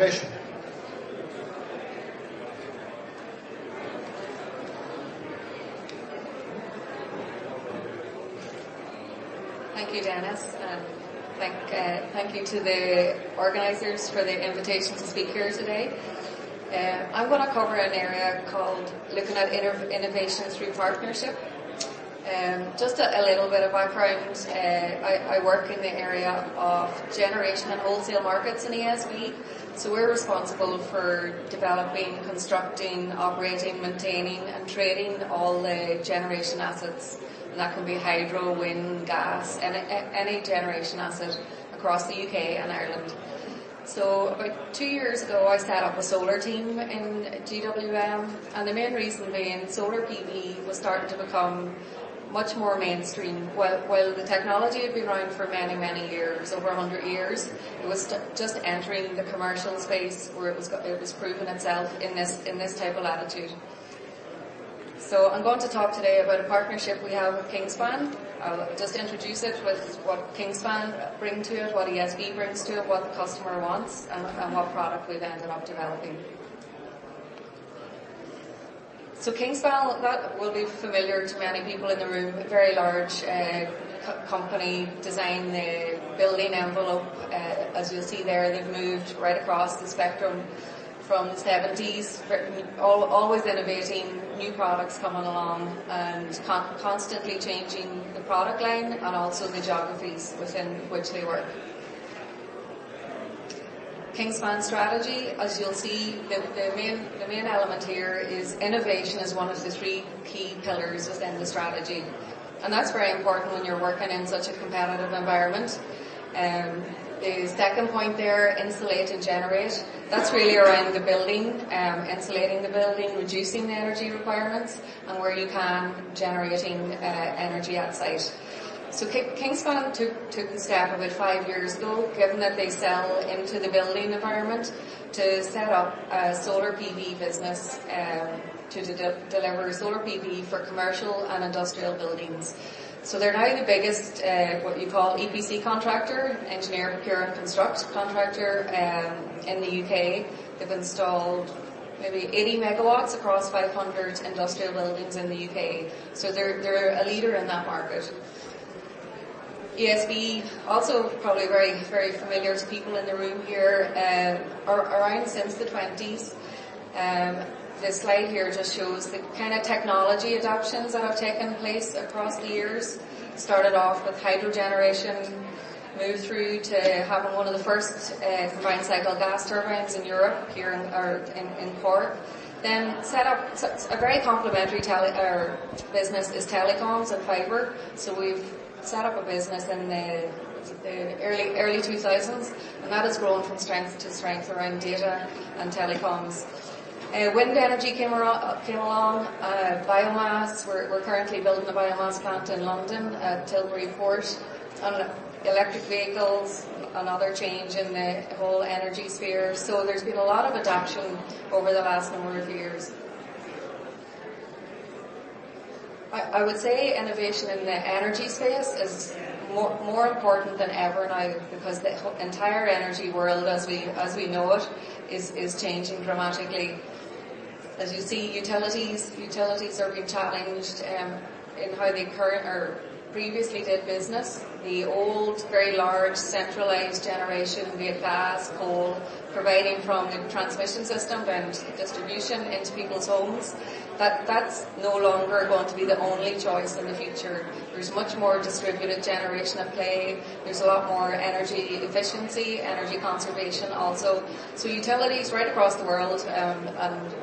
Innovation. Thank you, Dennis, and thank you to the organisers for the invitation to speak here today. I'm going to cover an area called looking at innovation through partnership. Just a little bit of background. I work in the area of generation and wholesale markets in ESB. So we're responsible for developing, constructing, operating, maintaining and trading all the generation assets. And that can be hydro, wind, gas, any generation asset across the UK and Ireland. So about 2 years ago I set up a solar team in GWM, and the main reason being solar PV was starting to become much more mainstream. While the technology had been around for many, many years, over 100 years, it was just entering the commercial space where it was proving itself in this type of latitude. So I'm going to talk today about a partnership we have with Kingspan. I'll just introduce it with what Kingspan bring to it, what ESB brings to it, what the customer wants, and what product we've ended up developing. So Kingspan, that will be familiar to many people in the room, a very large company, design the building envelope. As you'll see there, they've moved right across the spectrum from the 70s, always innovating, new products coming along and constantly changing the product line and also the geographies within which they work. Kingspan strategy, as you'll see, the main element here is innovation is one of the three key pillars within the strategy. And that's very important when you're working in such a competitive environment. The second point there, insulate and generate, that's really around the building, insulating the building, reducing the energy requirements, and where you can, generating energy at site. So Kingspan took the step about 5 years ago, given that they sell into the building environment, to set up a solar PV business to deliver solar PV for commercial and industrial buildings. So they're now the biggest, what you call EPC contractor, engineer, procure and construct contractor in the UK. They've installed maybe 80 megawatts across 500 industrial buildings in the UK. So they're a leader in that market. ESB, also probably very, very familiar to people in the room here, are around since the 20s. This slide here just shows the kind of technology adoptions that have taken place across the years. Started off with hydro generation, moved through to having one of the first combined cycle gas turbines in Europe, here in Cork. Then set up a very complementary business is telecoms and fibre. So we've set up a business in the early 2000s, and that has grown from strength to strength around data and telecoms. Wind energy came along, biomass. We're currently building a biomass plant in London at Tilbury Port, and electric vehicles, another change in the whole energy sphere. So there's been a lot of adoption over the last number of years. I would say innovation in the energy space is more important than ever now, because the entire energy world as we know it is changing dramatically. As you see, utilities are being challenged in how they previously did business. The old, very large, centralised generation, be it gas, coal, providing from the transmission system down to the distribution into people's homes, that's no longer going to be the only choice in the future. There's much more distributed generation at play. There's a lot more energy efficiency, energy conservation also. So utilities right across the world, and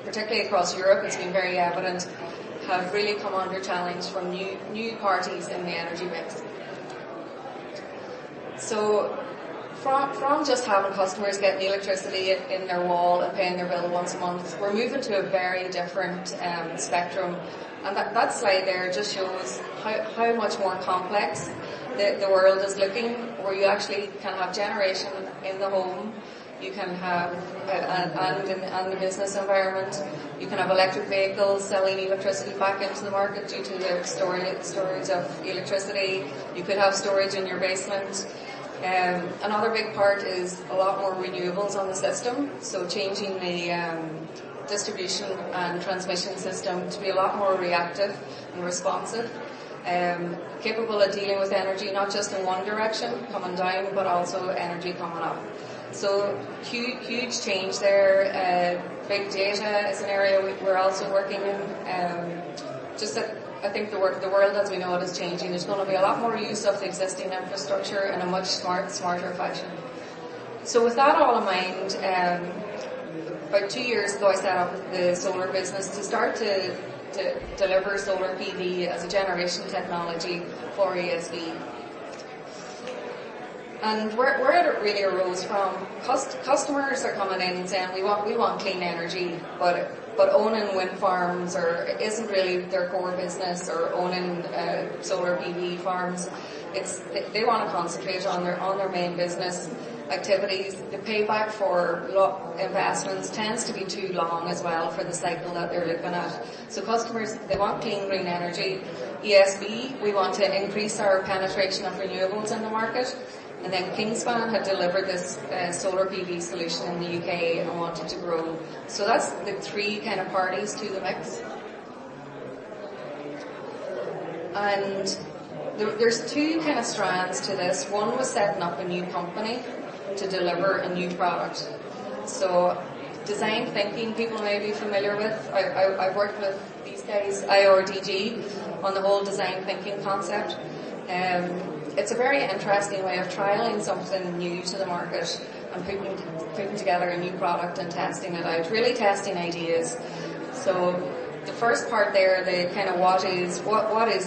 particularly across Europe, it's been very evident, have really come under challenge from new parties in the energy mix. So from just having customers getting electricity in their wall and paying their bill once a month, we're moving to a very different spectrum. And that slide there just shows how much more complex the world is looking, where you actually can have generation in the home, you can have, and in the business environment, you can have electric vehicles selling electricity back into the market due to the storage of electricity. You could have storage in your basement. Another big part is a lot more renewables on the system, so changing the distribution and transmission system to be a lot more reactive and responsive, capable of dealing with energy not just in one direction, coming down, but also energy coming up. So huge change there. Big data is an area we're also working in. Just that I think the world as we know it is changing. There's going to be a lot more use of the existing infrastructure in a much smarter fashion. So with that all in mind, about 2 years ago I set up the solar business to start to deliver solar PV as a generation technology for ESB. And where it really arose from, customers are coming in and saying we want clean energy, but owning wind farms isn't really their core business, or owning solar PV farms. They want to concentrate on their main business activities. The payback for investments tends to be too long as well for the cycle that they're looking at. So customers, they want clean green energy. ESB, we want to increase our penetration of renewables in the market. And then Kingspan had delivered this solar PV solution in the UK and wanted to grow. So that's the three kind of parties to the mix. And there's two kind of strands to this. One was setting up a new company to deliver a new product. So design thinking, people may be familiar with. I've worked with these guys, IRDG, on the whole design thinking concept. It's a very interesting way of trialling something new to the market and putting together a new product and testing it out, really testing ideas. So the first part there, the kind of what is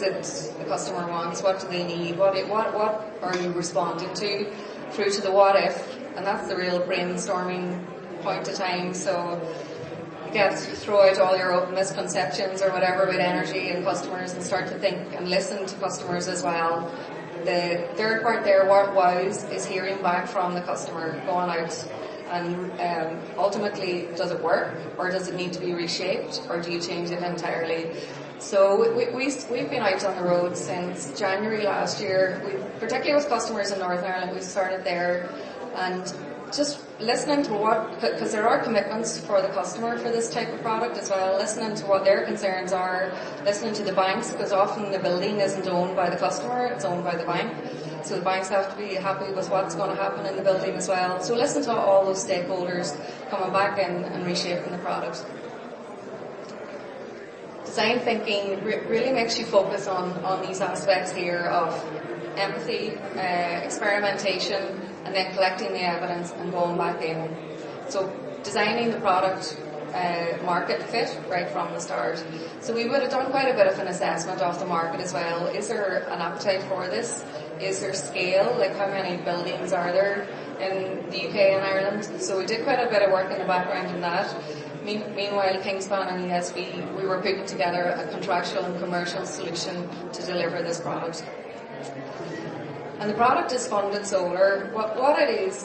it the customer wants, what do they need, what are you responding to, through to the what if, and that's the real brainstorming point of time. So throw out all your misconceptions or whatever about energy and customers and start to think and listen to customers as well. The third part there, what wows, is hearing back from the customer, going out and ultimately, does it work, or does it need to be reshaped, or do you change it entirely? So we've been out on the road since January last year, particularly with customers in Northern Ireland. We've started there and just listening to because there are commitments for the customer for this type of product as well, listening to what their concerns are, listening to the banks, because often the building isn't owned by the customer, it's owned by the bank. So the banks have to be happy with what's going to happen in the building as well. So listen to all those stakeholders coming back in and reshaping the product. Design thinking really makes you focus on these aspects here of empathy, experimentation, and then collecting the evidence and going back in. So designing the product market fit right from the start. So we would have done quite a bit of an assessment of the market as well. Is there an appetite for this? Is there scale? Like how many buildings are there in the UK and Ireland? So we did quite a bit of work in the background in that. Meanwhile, Kingspan and ESB, we were putting together a contractual and commercial solution to deliver this product. And the product is funded solar. What it is,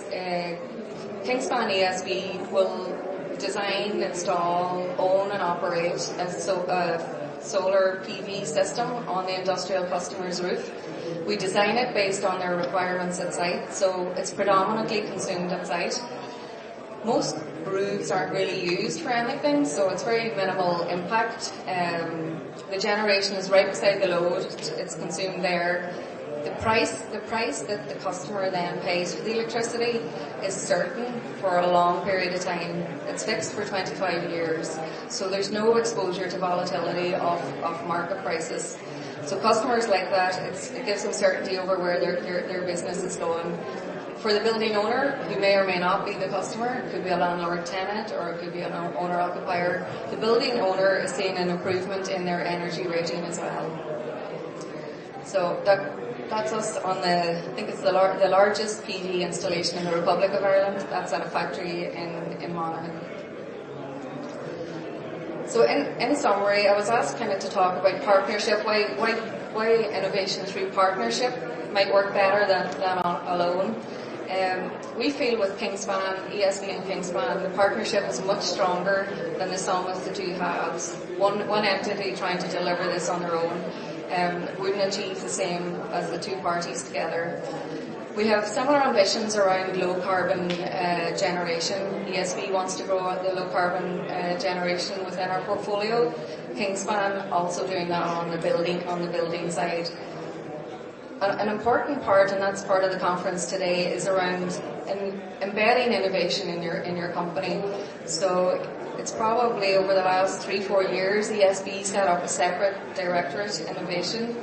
Kingspan ESB will design, install, own and operate a solar PV system on the industrial customer's roof. We design it based on their requirements at site, so it's predominantly consumed at site. Most roofs aren't really used for anything, so it's very minimal impact. The generation is right beside the load, it's consumed there. The price that the customer then pays for the electricity is certain for a long period of time. It's fixed for 25 years, so there's no exposure to volatility of market prices. So customers like that, it gives them certainty over where their business is going. For the building owner, who may or may not be the customer, it could be a landlord-tenant or it could be an owner-occupier, the building owner is seeing an improvement in their energy rating as well. So that's us on I think it's the largest PV installation in the Republic of Ireland. That's at a factory in Monaghan. So in summary, I was asked kind of to talk about partnership, why innovation through partnership might work better than alone. We feel with Kingspan, ESB and Kingspan, the partnership is much stronger than the sum of the two halves. One entity trying to deliver this on their own wouldn't achieve the same as the two parties together. We have similar ambitions around low carbon generation. ESB wants to grow the low carbon generation within our portfolio. Kingspan also doing that on the building side. An important part, and that's part of the conference today, is around embedding innovation in your company. So it's probably over the last 3-4 years, ESB set up a separate directorate, innovation.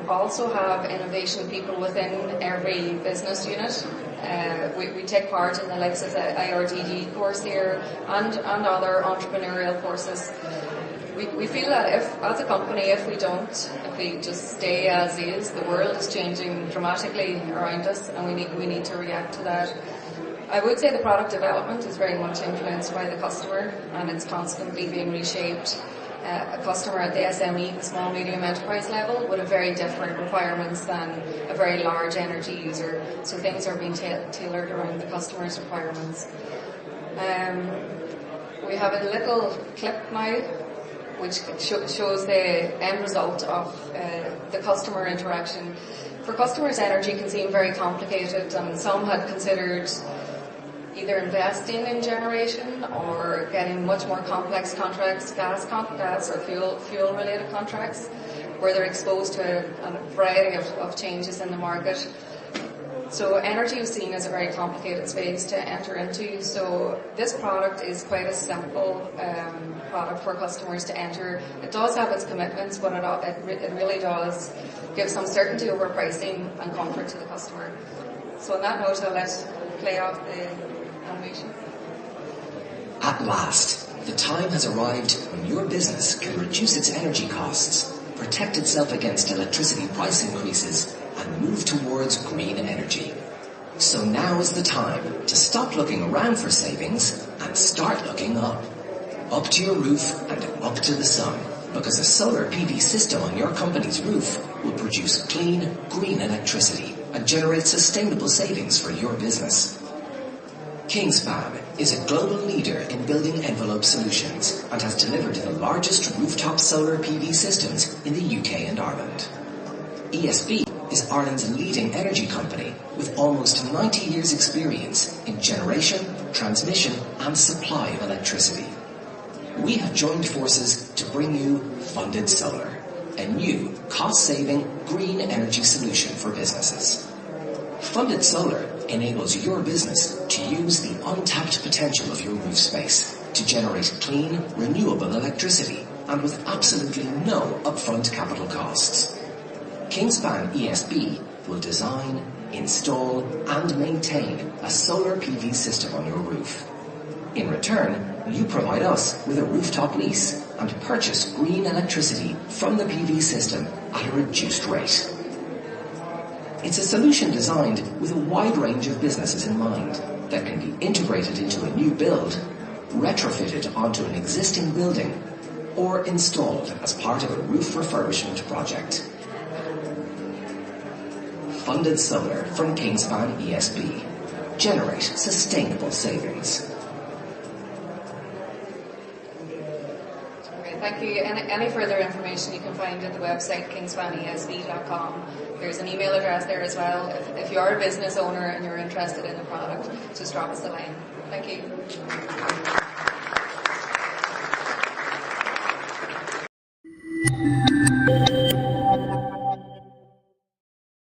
Also have innovation people within every business unit. We take part in the likes of the IRDD course here and other entrepreneurial courses. We feel that as a company, if we just stay as is, the world is changing dramatically around us, and we need to react to that. I would say the product development is very much influenced by the customer, and it's constantly being reshaped. A customer at the SME, the small medium enterprise level, would have very different requirements than a very large energy user. So things are being tailored around the customer's requirements. We have a little clip now which shows the end result of the customer interaction. For customers, energy can seem very complicated, and some had considered either investing in generation or getting much more complex contracts, gas or fuel-related contracts, where they're exposed to a variety of changes in the market. So energy was seen as a very complicated space to enter into. So this product is quite a simple product for customers to enter. It does have its commitments, but it really does give some certainty over pricing and comfort to the customer. So on that note, I'll play off the animation. At last, the time has arrived when your business can reduce its energy costs, protect itself against electricity price increases, and move towards green energy. So now is the time to stop looking around for savings and start looking up. Up to your roof and up to the sun, because a solar PV system on your company's roof will produce clean, green electricity and generate sustainable savings for your business. Kingspan is a global leader in building envelope solutions and has delivered the largest rooftop solar PV systems in the UK and Ireland. ESB is Ireland's leading energy company with almost 90 years' experience in generation, transmission and supply of electricity. We have joined forces to bring you Funded Solar, a new cost-saving green energy solution for businesses. Funded Solar enables your business to use the untapped potential of your roof space to generate clean, renewable electricity and with absolutely no upfront capital costs. Kingspan ESB will design, install and maintain a solar PV system on your roof. In return, you provide us with a rooftop lease and purchase green electricity from the PV system at a reduced rate. It's a solution designed with a wide range of businesses in mind that can be integrated into a new build, retrofitted onto an existing building, or installed as part of a roof refurbishment project. Funded Solar from Kingspan ESB. Generate sustainable savings. Thank you. Any further information you can find at the website kingspanesb.com. There's an email address there as well. If you are a business owner and you're interested in the product, just drop us a line. Thank you.